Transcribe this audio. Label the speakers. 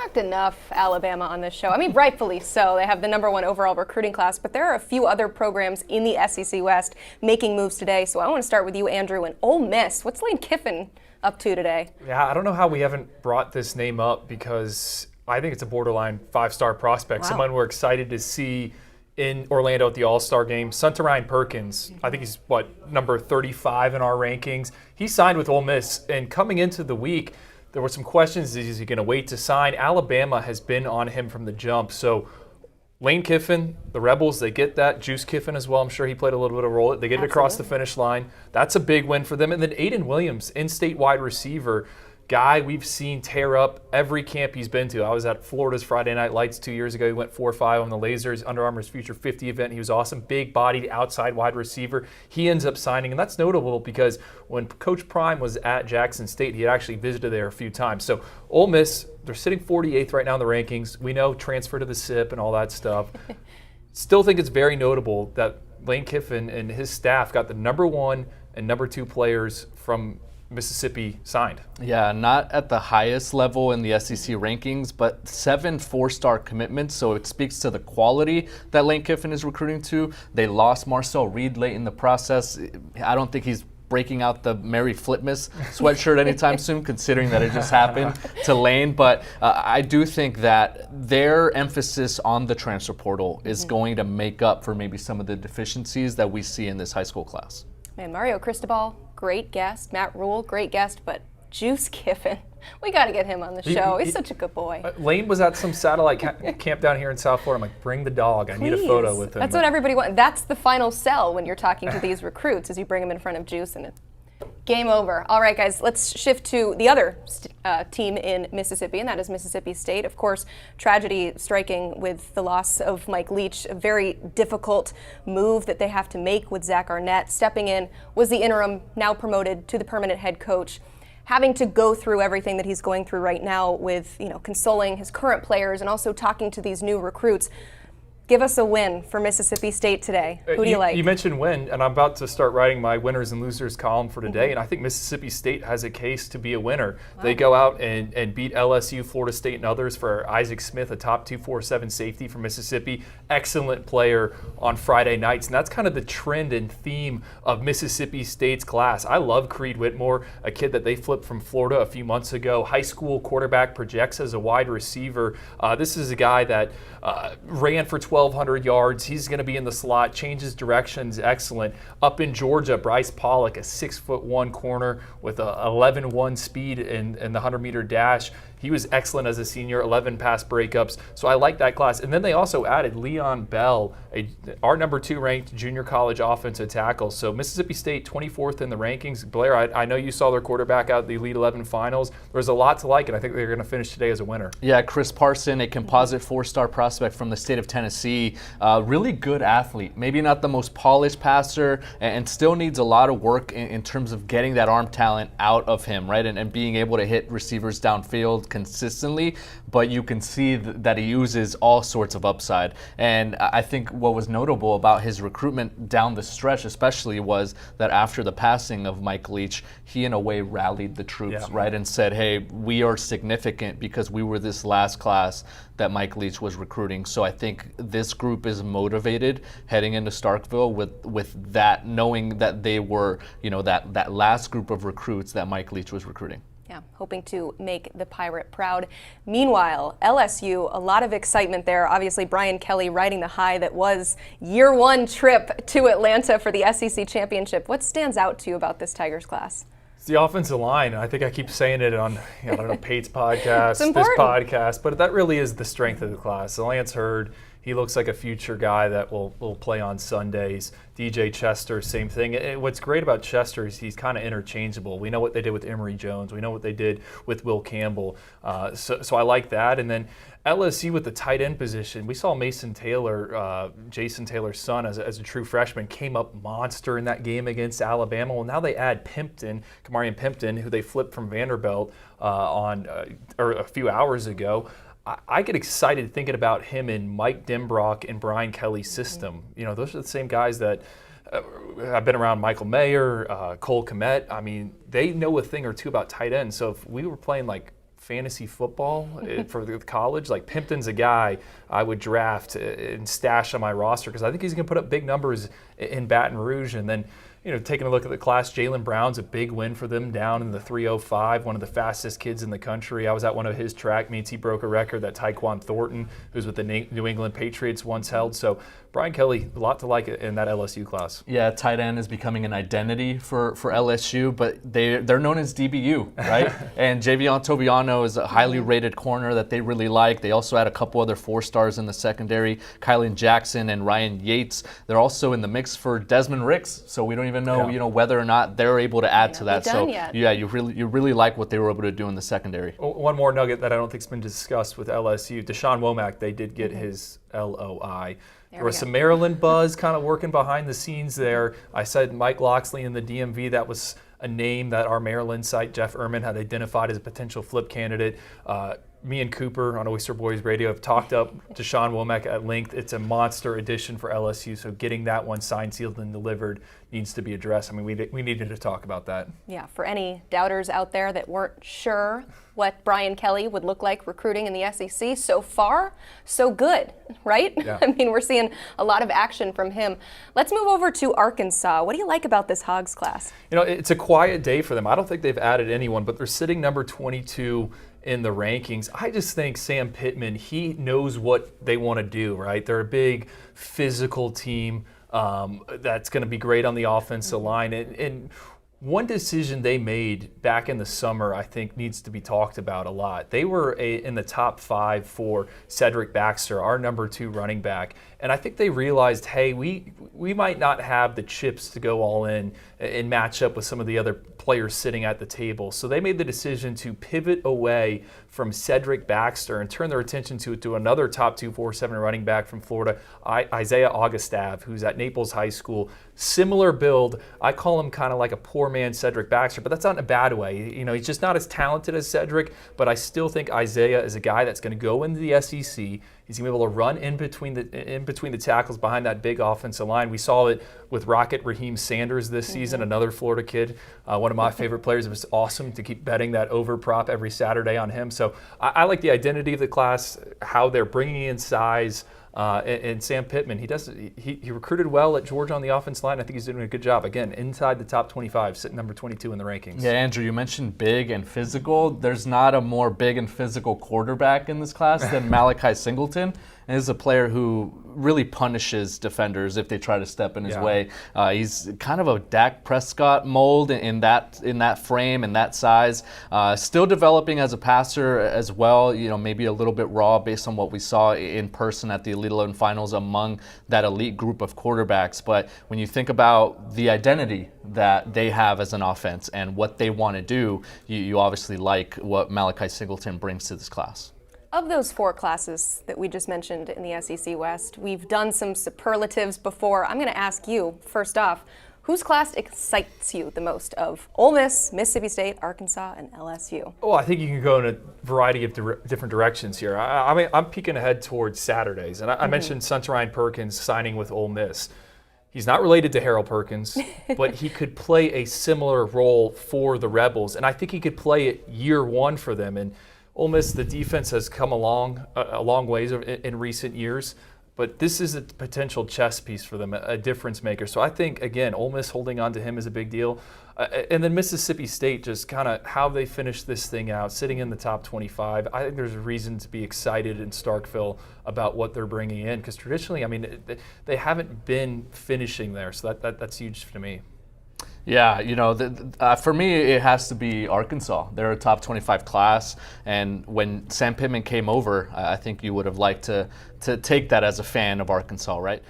Speaker 1: talked enough Alabama on this show. I mean, rightfully so. They have the #1 overall recruiting class, but there are a few other programs in the SEC West making moves today. So I want to start with you, Andrew, and Ole Miss. What's Lane Kiffin up to today?
Speaker 2: Yeah, I don't know how we haven't brought this name up because I think it's a borderline 5-star prospect.
Speaker 1: Wow.
Speaker 2: Someone we're excited to see in Orlando at the All-Star game. Ryan Perkins, I think he's, number 35 in our rankings. He signed with Ole Miss, and coming into the week, there were some questions. Is he going to wait to sign? Alabama has been on him from the jump. So Lane Kiffin, the Rebels, they get that. Juice Kiffin as well. I'm sure he played a little bit of a role. They get it across the finish line. That's a big win for them. And then Aiden Williams, in-state wide receiver, guy we've seen tear up every camp he's been to. I was at Florida's Friday Night Lights 2 years ago. He went 4-5 on the Lasers, Under Armour's Future 50 event. He was awesome. Big-bodied outside wide receiver. He ends up signing, and that's notable because when Coach Prime was at Jackson State, he had actually visited there a few times. So Ole Miss, they're sitting 48th right now in the rankings. We know transfer to the SIP and all that stuff. Still think it's very notable that Lane Kiffin and his staff got the #1 and #2 players from Mississippi signed.
Speaker 3: Yeah, not at the highest level in the SEC rankings, but 7 4-star commitments, so it speaks to the quality that Lane Kiffin is recruiting to. They lost Marcel Reed late in the process. I don't think he's breaking out the Merry Flipmas sweatshirt anytime soon, considering that it just happened to Lane. But I do think that their emphasis on the transfer portal is going to make up for maybe some of the deficiencies that we see in this high school class.
Speaker 1: Man, Mario Cristobal, great guest. Matt Rule, great guest. But Juice Kiffin, we got to get him on the show. He's such a good boy.
Speaker 2: Lane was at some satellite camp down here in South Florida. I'm like, bring the dog. I need a photo with him.
Speaker 1: That's what everybody wants. That's the final sell when you're talking to these recruits, is you bring them in front of Juice and game over. All right, guys, let's shift to the other team in Mississippi, and that is Mississippi State. Of course, tragedy striking with the loss of Mike Leach. A very difficult move that they have to make with Zach Arnett. Stepping in was the interim, now promoted to the permanent head coach. Having to go through everything that he's going through right now with, consoling his current players and also talking to these new recruits. Give us a win for Mississippi State today. Who do you like?
Speaker 2: You mentioned win, and I'm about to start writing my winners and losers column for today, and I think Mississippi State has a case to be a winner. Wow. They go out and beat LSU, Florida State, and others for Isaac Smith, a top 247 safety from Mississippi. Excellent player on Friday nights, and that's kind of the trend and theme of Mississippi State's class. I love Creed Whitmore, a kid that they flipped from Florida a few months ago. High school quarterback, projects as a wide receiver. This is a guy that ran for 1,200 yards. He's going to be in the slot, changes directions, excellent. Up in Georgia, Bryce Pollock, a 6'1" corner with a 11.1 speed in the 100-meter dash. He was excellent as a senior, 11 pass breakups. So I like that class. And then they also added Leon Bell, our #2 ranked junior college offensive tackle. So Mississippi State, 24th in the rankings. Blair, I know you saw their quarterback out at the Elite 11 finals. There's a lot to like, and I think they're going to finish today as a winner.
Speaker 3: Yeah, Chris Parson, a composite 4-star prospect from the state of Tennessee. Really good athlete. Maybe not the most polished passer, and still needs a lot of work in terms of getting that arm talent out of him, right? And being able to hit receivers downfield consistently, but you can see that he uses all sorts of upside. And I think what was notable about his recruitment down the stretch especially was that after the passing of Mike Leach, he in a way rallied the troops, right, and said, hey, we are significant because we were this last class that Mike Leach was recruiting. So I think this group is motivated heading into Starkville with that, knowing that they were, that last group of recruits that Mike Leach was recruiting.
Speaker 1: Yeah, hoping to make the Pirate proud. Meanwhile, LSU, a lot of excitement there. Obviously, Brian Kelly riding the high that was year 1 trip to Atlanta for the SEC championship. What stands out to you about this Tigers class?
Speaker 2: It's the offensive line. I think I keep saying it on, Pate's podcast, this podcast, but that really is the strength of the class. So Lance Hurd, he looks like a future guy that will play on Sundays. DJ Chester, same thing. What's great about Chester is he's kind of interchangeable. We know what they did with Emory Jones. We know what they did with Will Campbell. So I like that. And then LSU with the tight end position, we saw Mason Taylor, Jason Taylor's son, as a true freshman, came up monster in that game against Alabama. Well, now they add Kamarian Pimpton, who they flipped from Vanderbilt a few hours ago. I get excited thinking about him in Mike Denbrock and Brian Kelly's system. Those are the same guys that I've been around. Michael Mayer, Cole Kmet. I mean, they know a thing or two about tight ends. So if we were playing like fantasy football for the college, like Pimpton's a guy I would draft and stash on my roster because I think he's going to put up big numbers in Baton Rouge. And then, taking a look at the class, Jalen Brown's a big win for them down in the 305, one of the fastest kids in the country. I was at one of his track meets. He broke a record that Tyquan Thornton, who's with the New England Patriots, once held. So Brian Kelly, a lot to like in that LSU class.
Speaker 3: Yeah, tight end is becoming an identity for LSU, but they're known as DBU, right? And Javion Tobiano is a highly rated corner that they really like. They also had a couple other 4-stars in the secondary, Kylan Jackson and Ryan Yates. They're also in the mix for Desmond Ricks, so we don't even know, whether or not they're able to add to that. So yeah, you really like what they were able to do in the secondary.
Speaker 2: One more nugget that I don't think's been discussed with LSU, Deshaun Womack, they did get his LOI. There was some Maryland buzz kind of working behind the scenes there. I said Mike Loxley in the DMV. That was a name that our Maryland site, Jeff Ehrman, had identified as a potential flip candidate. Me and Cooper on Oyster Boys Radio have talked up Deshaun Womack at length. It's a monster addition for LSU, so getting that one signed, sealed, and delivered needs to be addressed. I mean, we needed to talk about that. Yeah,
Speaker 1: for any doubters out there that weren't sure what Brian Kelly would look like recruiting in the SEC, so far, so good, right?
Speaker 2: Yeah.
Speaker 1: I mean, we're seeing a lot of action from him. Let's move over to Arkansas. What do you like about this Hogs class?
Speaker 2: It's a quiet day for them. I don't think they've added anyone, but they're sitting number 22 in the rankings. I just think Sam Pittman, he knows what they want to do, right? They're a big physical team that's going to be great on the offensive line. And one decision they made back in the summer, I think, needs to be talked about a lot. They were in the top 5 for Cedric Baxter, our number 2 running back. And I think they realized, hey, we might not have the chips to go all in and match up with some of the other players sitting at the table. So they made the decision to pivot away from Cedric Baxter and turn their attention to another top 247 running back from Florida, Isaiah Augustave, who's at Naples High School. Similar build. I call him kind of like a poor man Cedric Baxter, but that's not in a bad way. He's just not as talented as Cedric, but I still think Isaiah is a guy that's going to go into the SEC. He's going to be able to run in between the tackles behind that big offensive line. We saw it with Rocket Raheem Sanders this season, another Florida kid, one of my favorite players. It was awesome to keep betting that over prop every Saturday on him. So I like the identity of the class, how they're bringing in size. And Sam Pittman, he recruited well at Georgia on the offense line. I think he's doing a good job. Again, inside the top 25, sitting number 22 in the rankings.
Speaker 3: Yeah, Andrew, you mentioned big and physical. There's not a more big and physical quarterback in this class than Malachi Singleton. And he's a player who really punishes defenders if they try to step in his way. He's kind of a Dak Prescott mold in that frame and that size. Still developing as a passer as well. Maybe a little bit raw based on what we saw in person at the Elite 11 finals among that elite group of quarterbacks. But when you think about the identity that they have as an offense and what they want to do, you obviously like what Malachi Singleton brings to this class.
Speaker 1: Of those 4 classes that we just mentioned in the SEC West, we've done some superlatives before. I'm going to ask you, first off, whose class excites you the most of Ole Miss, Mississippi State, Arkansas, and LSU?
Speaker 2: Oh, I think you can go in a variety of different directions here. I mean, I'm peeking ahead towards Saturdays, and I mentioned Suntarine Perkins signing with Ole Miss. He's not related to Harold Perkins, but he could play a similar role for the Rebels, and I think he could play it year 1 for them. And Ole Miss, the defense has come a long ways in recent years, but this is a potential chess piece for them, a difference maker. So I think, again, Ole Miss holding on to him is a big deal. And then Mississippi State, just kind of how they finish this thing out, sitting in the top 25. I think there's a reason to be excited in Starkville about what they're bringing in, because traditionally, I mean, they haven't been finishing there, so that's huge to me.
Speaker 3: Yeah, for me, it has to be Arkansas. They're a top 25 class, and when Sam Pittman came over, I think you would have liked to take that as a fan of Arkansas, right?